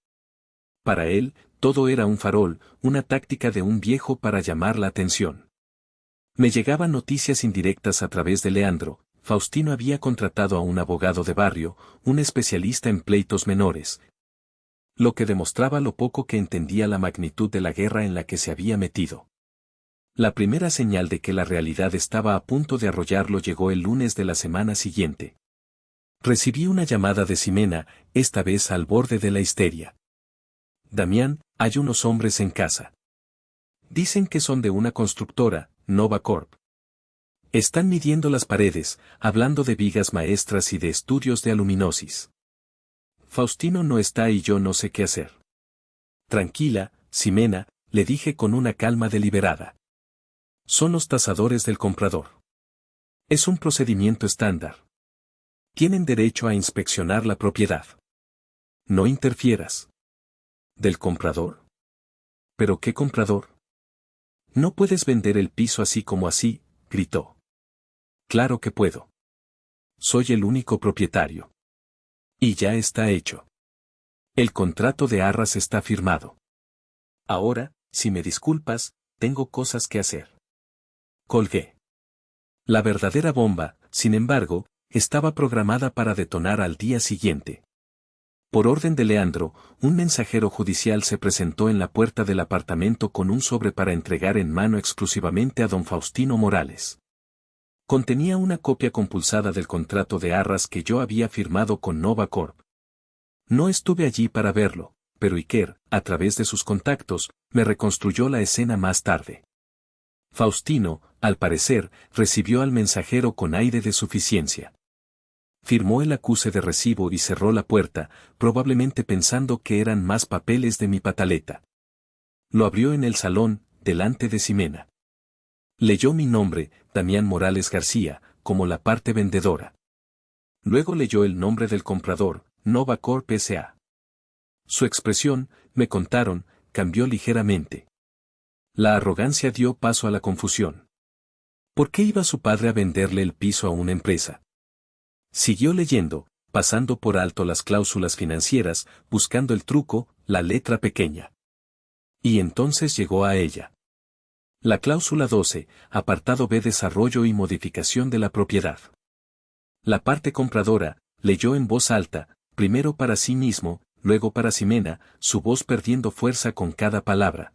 Para él, todo era un farol, una táctica de un viejo para llamar la atención. Me llegaban noticias indirectas a través de Leandro. Faustino había contratado a un abogado de barrio, un especialista en pleitos menores, lo que demostraba lo poco que entendía la magnitud de la guerra en la que se había metido. La primera señal de que la realidad estaba a punto de arrollarlo llegó el lunes de la semana siguiente. Recibí una llamada de Ximena, esta vez al borde de la histeria. Damián, hay unos hombres en casa. Dicen que son de una constructora, Nova Corp. Están midiendo las paredes, hablando de vigas maestras y de estudios de aluminosis. Faustino no está y yo no sé qué hacer. Tranquila, Ximena, le dije con una calma deliberada. Son los tasadores del comprador. Es un procedimiento estándar. Tienen derecho a inspeccionar la propiedad. No interfieras. ¿Del comprador? ¿Pero qué comprador? No puedes vender el piso así como así, gritó. Claro que puedo. Soy el único propietario. Y ya está hecho. El contrato de arras está firmado. Ahora, si me disculpas, tengo cosas que hacer. Colgué. La verdadera bomba, sin embargo, estaba programada para detonar al día siguiente. Por orden de Leandro, un mensajero judicial se presentó en la puerta del apartamento con un sobre para entregar en mano exclusivamente a don Faustino Morales. Contenía una copia compulsada del contrato de arras que yo había firmado con Nova Corp. No estuve allí para verlo, pero Iker, a través de sus contactos, me reconstruyó la escena más tarde. Faustino, al parecer, recibió al mensajero con aire de suficiencia. Firmó el acuse de recibo y cerró la puerta, probablemente pensando que eran más papeles de mi pataleta. Lo abrió en el salón, delante de Ximena. Leyó mi nombre, Damián Morales García, como la parte vendedora. Luego leyó el nombre del comprador, Nova Corp S.A. Su expresión, me contaron, cambió ligeramente. La arrogancia dio paso a la confusión. ¿Por qué iba su padre a venderle el piso a una empresa? Siguió leyendo, pasando por alto las cláusulas financieras, buscando el truco, la letra pequeña. Y entonces llegó a ella. La cláusula 12, apartado B, desarrollo y modificación de la propiedad. La parte compradora, leyó en voz alta, primero para sí mismo, luego para Ximena, su voz perdiendo fuerza con cada palabra.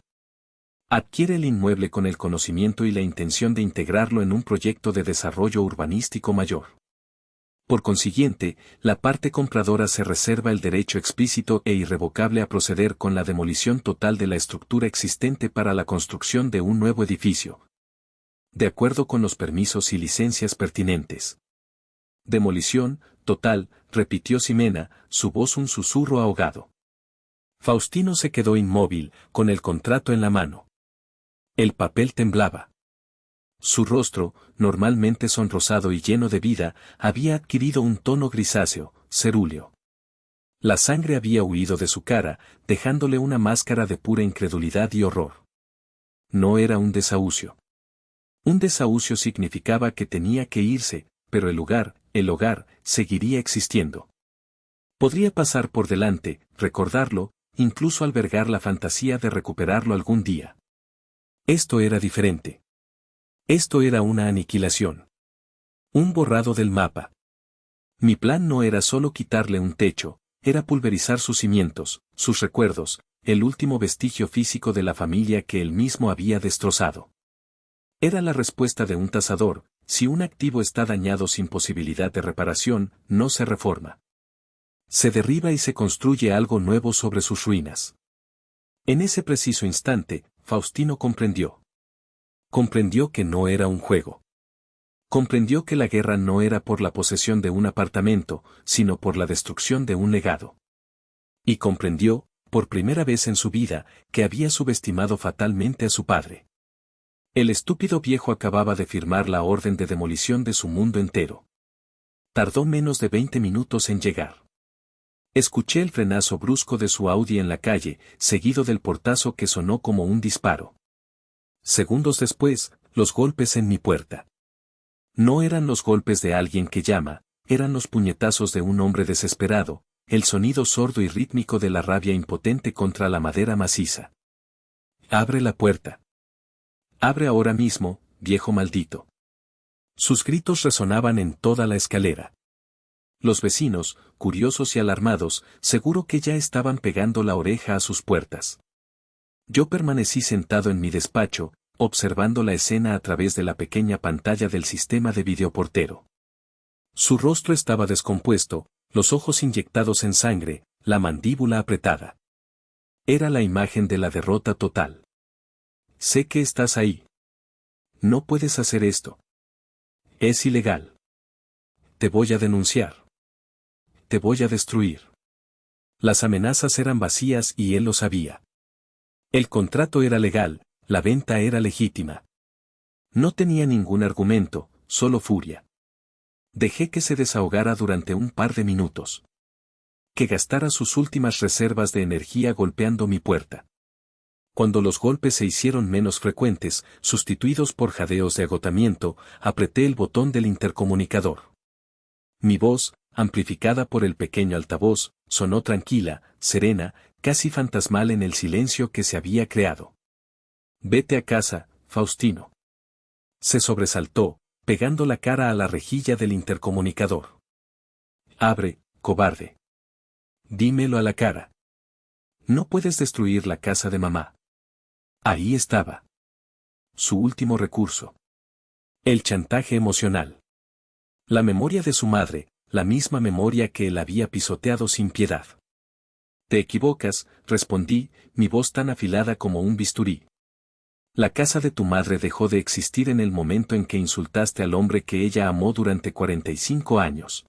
Adquiere el inmueble con el conocimiento y la intención de integrarlo en un proyecto de desarrollo urbanístico mayor. Por consiguiente, la parte compradora se reserva el derecho explícito e irrevocable a proceder con la demolición total de la estructura existente para la construcción de un nuevo edificio. De acuerdo con los permisos y licencias pertinentes. Demolición, Total, repitió Ximena, su voz un susurro ahogado. Faustino se quedó inmóvil, con el contrato en la mano. El papel temblaba. Su rostro, normalmente sonrosado y lleno de vida, había adquirido un tono grisáceo, cerúleo. La sangre había huido de su cara, dejándole una máscara de pura incredulidad y horror. No era un desahucio. Un desahucio significaba que tenía que irse, pero el hogar, seguiría existiendo. Podría pasar por delante, recordarlo, incluso albergar la fantasía de recuperarlo algún día. Esto era diferente. Esto era una aniquilación. Un borrado del mapa. Mi plan no era solo quitarle un techo, era pulverizar sus cimientos, sus recuerdos, el último vestigio físico de la familia que él mismo había destrozado. Era la respuesta de un tasador: si un activo está dañado sin posibilidad de reparación, no se reforma. Se derriba y se construye algo nuevo sobre sus ruinas. En ese preciso instante, Faustino comprendió. Comprendió que no era un juego. Comprendió que la guerra no era por la posesión de un apartamento, sino por la destrucción de un legado. Y comprendió, por primera vez en su vida, que había subestimado fatalmente a su padre. El estúpido viejo acababa de firmar la orden de demolición de su mundo entero. Tardó menos de 20 minutos en llegar. Escuché el frenazo brusco de su Audi en la calle, seguido del portazo que sonó como un disparo. Segundos después, los golpes en mi puerta. No eran los golpes de alguien que llama, eran los puñetazos de un hombre desesperado, el sonido sordo y rítmico de la rabia impotente contra la madera maciza. Abre la puerta. Abre ahora mismo, viejo maldito. Sus gritos resonaban en toda la escalera. Los vecinos, curiosos y alarmados, seguro que ya estaban pegando la oreja a sus puertas. Yo permanecí sentado en mi despacho, observando la escena a través de la pequeña pantalla del sistema de videoportero. Su rostro estaba descompuesto, los ojos inyectados en sangre, la mandíbula apretada. Era la imagen de la derrota total. Sé que estás ahí. No puedes hacer esto. Es ilegal. Te voy a denunciar. Te voy a destruir. Las amenazas eran vacías y él lo sabía. El contrato era legal, la venta era legítima. No tenía ningún argumento, solo furia. Dejé que se desahogara durante un par de minutos. Que gastara sus últimas reservas de energía golpeando mi puerta. Cuando los golpes se hicieron menos frecuentes, sustituidos por jadeos de agotamiento, apreté el botón del intercomunicador. Mi voz, amplificada por el pequeño altavoz, sonó tranquila, serena, casi fantasmal en el silencio que se había creado. Vete a casa, Faustino. Se sobresaltó, pegando la cara a la rejilla del intercomunicador. Abre, cobarde. Dímelo a la cara. No puedes destruir la casa de mamá. Ahí estaba. Su último recurso. El chantaje emocional. La memoria de su madre, la misma memoria que él había pisoteado sin piedad. Te equivocas, respondí, mi voz tan afilada como un bisturí. La casa de tu madre dejó de existir en el momento en que insultaste al hombre que ella amó durante 45 años.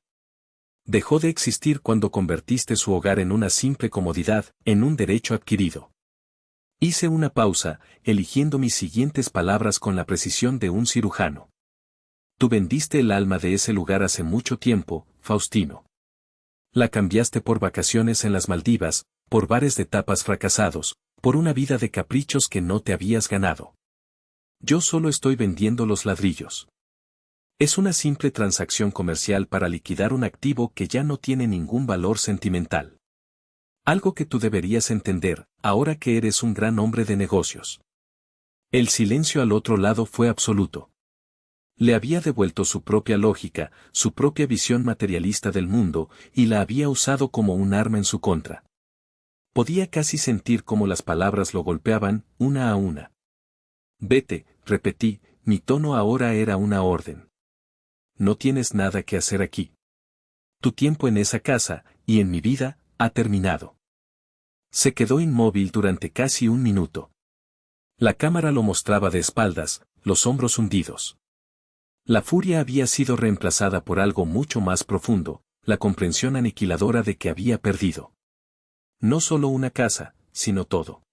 Dejó de existir cuando convertiste su hogar en una simple comodidad, en un derecho adquirido. Hice una pausa, eligiendo mis siguientes palabras con la precisión de un cirujano. Tú vendiste el alma de ese lugar hace mucho tiempo, Faustino. La cambiaste por vacaciones en las Maldivas, por bares de tapas fracasados, por una vida de caprichos que no te habías ganado. Yo solo estoy vendiendo los ladrillos. Es una simple transacción comercial para liquidar un activo que ya no tiene ningún valor sentimental. Algo que tú deberías entender, ahora que eres un gran hombre de negocios. El silencio al otro lado fue absoluto. Le había devuelto su propia lógica, su propia visión materialista del mundo, y la había usado como un arma en su contra. Podía casi sentir cómo las palabras lo golpeaban, una a una. Vete, repetí, mi tono ahora era una orden. No tienes nada que hacer aquí. Tu tiempo en esa casa, y en mi vida, ha terminado. Se quedó inmóvil durante casi un minuto. La cámara lo mostraba de espaldas, los hombros hundidos. La furia había sido reemplazada por algo mucho más profundo, la comprensión aniquiladora de que había perdido. No solo una casa, sino todo.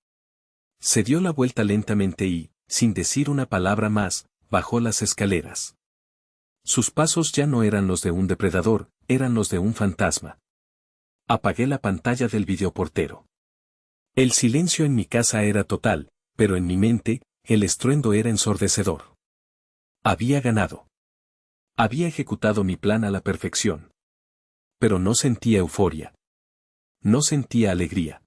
Se dio la vuelta lentamente y, sin decir una palabra más, bajó las escaleras. Sus pasos ya no eran los de un depredador, eran los de un fantasma. Apagué la pantalla del videoportero. El silencio en mi casa era total, pero en mi mente, el estruendo era ensordecedor. Había ganado. Había ejecutado mi plan a la perfección. Pero no sentía euforia. No sentía alegría.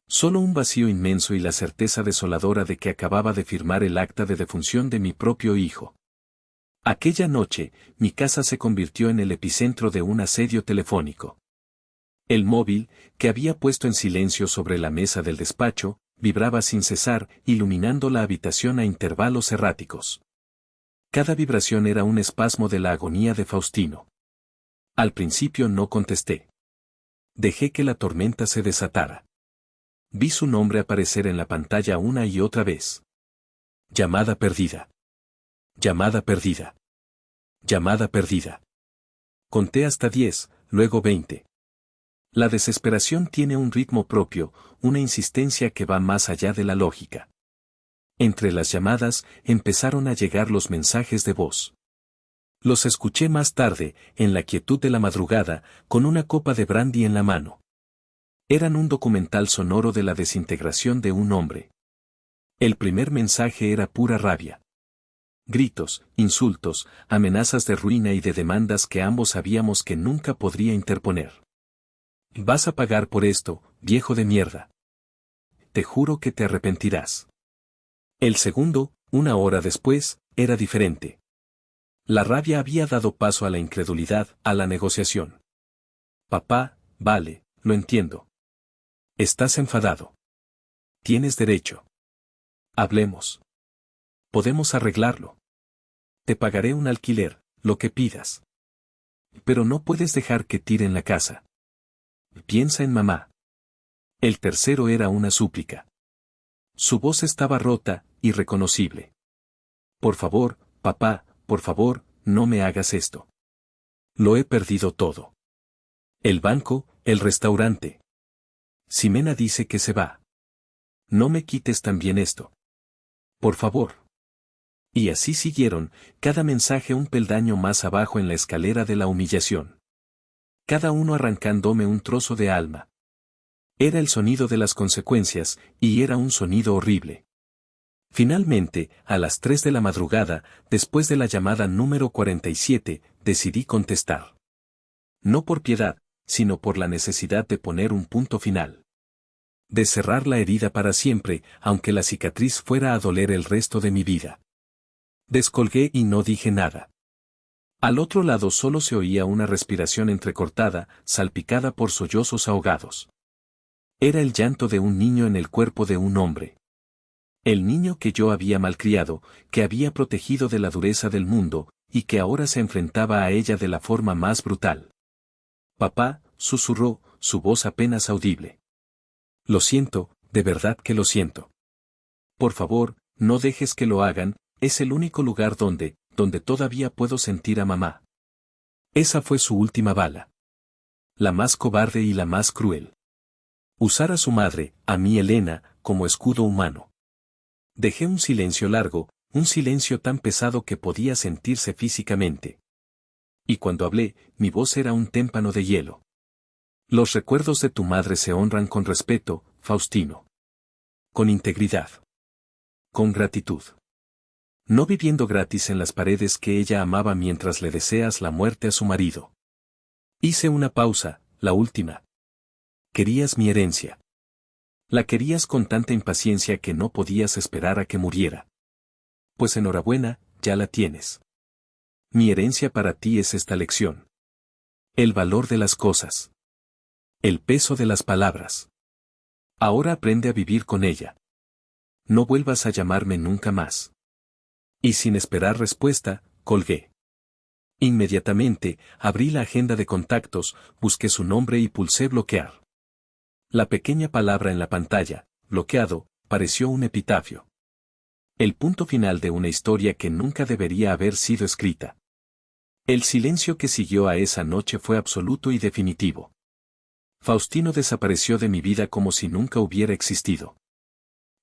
Solo un vacío inmenso y la certeza desoladora de que acababa de firmar el acta de defunción de mi propio hijo. Aquella noche, mi casa se convirtió en el epicentro de un asedio telefónico. El móvil, que había puesto en silencio sobre la mesa del despacho, vibraba sin cesar, iluminando la habitación a intervalos erráticos. Cada vibración era un espasmo de la agonía de Faustino. Al principio no contesté. Dejé que la tormenta se desatara. Vi su nombre aparecer en la pantalla una y otra vez. Llamada perdida. Llamada perdida. Llamada perdida. Conté hasta 10, luego 20. La desesperación tiene un ritmo propio, una insistencia que va más allá de la lógica. Entre las llamadas empezaron a llegar los mensajes de voz. Los escuché más tarde, en la quietud de la madrugada, con una copa de brandy en la mano. Eran un documental sonoro de la desintegración de un hombre. El primer mensaje era pura rabia. Gritos, insultos, amenazas de ruina y de demandas que ambos sabíamos que nunca podría interponer. Vas a pagar por esto, viejo de mierda. Te juro que te arrepentirás. El segundo, una hora después, era diferente. La rabia había dado paso a la incredulidad, a la negociación. Papá, vale, lo entiendo. Estás enfadado. Tienes derecho. Hablemos. Podemos arreglarlo. Te pagaré un alquiler, lo que pidas. Pero no puedes dejar que tiren la casa. Piensa en mamá. El tercero era una súplica. Su voz estaba rota, irreconocible. Por favor, papá, por favor, no me hagas esto. Lo he perdido todo. El banco, el restaurante. Ximena dice que se va. No me quites también esto. Por favor. Y así siguieron, cada mensaje un peldaño más abajo en la escalera de la humillación. Cada uno arrancándome un trozo de alma. Era el sonido de las consecuencias, y era un sonido horrible. Finalmente, a las 3 de la madrugada, después de la llamada número 47, decidí contestar. No por piedad, sino por la necesidad de poner un punto final. De cerrar la herida para siempre, aunque la cicatriz fuera a doler el resto de mi vida. Descolgué y no dije nada. Al otro lado solo se oía una respiración entrecortada, salpicada por sollozos ahogados. Era el llanto de un niño en el cuerpo de un hombre. El niño que yo había malcriado, que había protegido de la dureza del mundo, y que ahora se enfrentaba a ella de la forma más brutal. Papá, susurró, su voz apenas audible. Lo siento, de verdad que lo siento. Por favor, no dejes que lo hagan, es el único lugar donde todavía puedo sentir a mamá. Esa fue su última bala. La más cobarde y la más cruel. Usar a su madre, a mí Elena, como escudo humano. Dejé un silencio largo, un silencio tan pesado que podía sentirse físicamente. Y cuando hablé, mi voz era un témpano de hielo. Los recuerdos de tu madre se honran con respeto, Faustino. Con integridad. Con gratitud. No viviendo gratis en las paredes que ella amaba mientras le deseas la muerte a su marido. Hice una pausa, la última. Querías mi herencia. La querías con tanta impaciencia que no podías esperar a que muriera. Pues enhorabuena, ya la tienes. Mi herencia para ti es esta lección. El valor de las cosas. El peso de las palabras. Ahora aprende a vivir con ella. No vuelvas a llamarme nunca más. Y sin esperar respuesta, colgué. Inmediatamente, abrí la agenda de contactos, busqué su nombre y pulsé bloquear. La pequeña palabra en la pantalla, bloqueado, pareció un epitafio. El punto final de una historia que nunca debería haber sido escrita. El silencio que siguió a esa noche fue absoluto y definitivo. Faustino desapareció de mi vida como si nunca hubiera existido.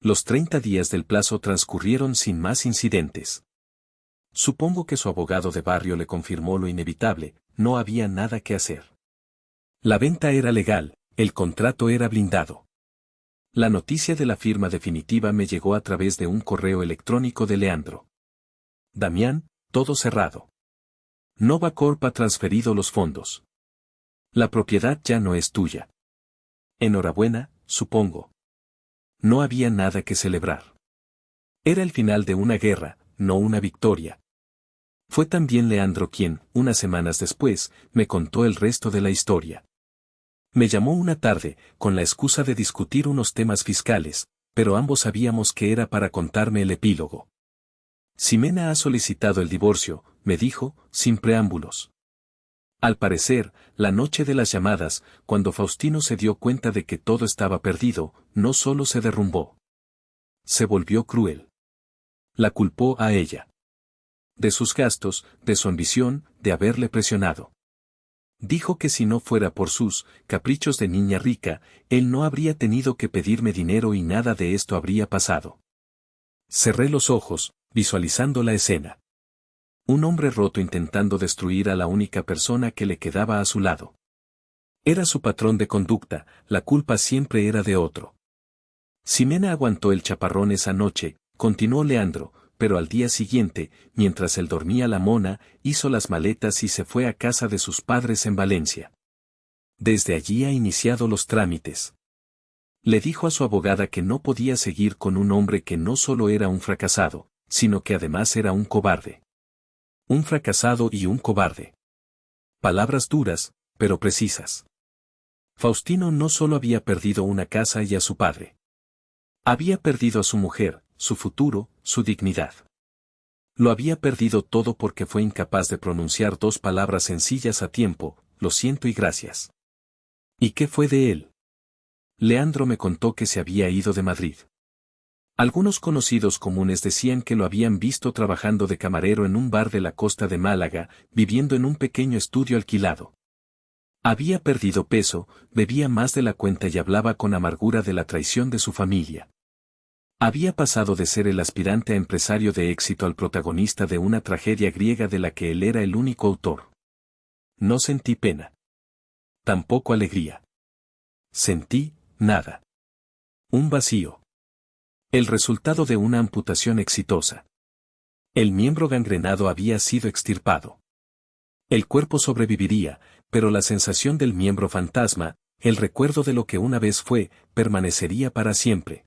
Los 30 días del plazo transcurrieron sin más incidentes. Supongo que su abogado de barrio le confirmó lo inevitable, no había nada que hacer. La venta era legal, el contrato era blindado. La noticia de la firma definitiva me llegó a través de un correo electrónico de Leandro. Damián, todo cerrado. Nova Corp ha transferido los fondos. La propiedad ya no es tuya. Enhorabuena, supongo. No había nada que celebrar. Era el final de una guerra, no una victoria. Fue también Leandro quien, unas semanas después, me contó el resto de la historia. Me llamó una tarde, con la excusa de discutir unos temas fiscales, pero ambos sabíamos que era para contarme el epílogo. Ximena ha solicitado el divorcio, me dijo, sin preámbulos. Al parecer, la noche de las llamadas, cuando Faustino se dio cuenta de que todo estaba perdido, no solo se derrumbó. Se volvió cruel. La culpó a ella. De sus gastos, de su ambición, de haberle presionado. Dijo que si no fuera por sus caprichos de niña rica, él no habría tenido que pedirme dinero y nada de esto habría pasado. Cerré los ojos, visualizando la escena. Un hombre roto intentando destruir a la única persona que le quedaba a su lado. Era su patrón de conducta, la culpa siempre era de otro. Ximena aguantó el chaparrón esa noche, continuó Leandro, pero al día siguiente, mientras él dormía la mona, hizo las maletas y se fue a casa de sus padres en Valencia. Desde allí ha iniciado los trámites. Le dijo a su abogada que no podía seguir con un hombre que no solo era un fracasado, sino que además era un cobarde. Un fracasado y un cobarde. Palabras duras, pero precisas. Faustino no solo había perdido una casa y a su padre. Había perdido a su mujer, su futuro, su dignidad. Lo había perdido todo porque fue incapaz de pronunciar dos palabras sencillas a tiempo, lo siento y gracias. ¿Y qué fue de él? Leandro me contó que se había ido de Madrid. Algunos conocidos comunes decían que lo habían visto trabajando de camarero en un bar de la costa de Málaga, viviendo en un pequeño estudio alquilado. Había perdido peso, bebía más de la cuenta y hablaba con amargura de la traición de su familia. Había pasado de ser el aspirante a empresario de éxito al protagonista de una tragedia griega de la que él era el único autor. No sentí pena. Tampoco alegría. Sentí, nada. Un vacío. El resultado de una amputación exitosa. El miembro gangrenado había sido extirpado. El cuerpo sobreviviría, pero la sensación del miembro fantasma, el recuerdo de lo que una vez fue, permanecería para siempre.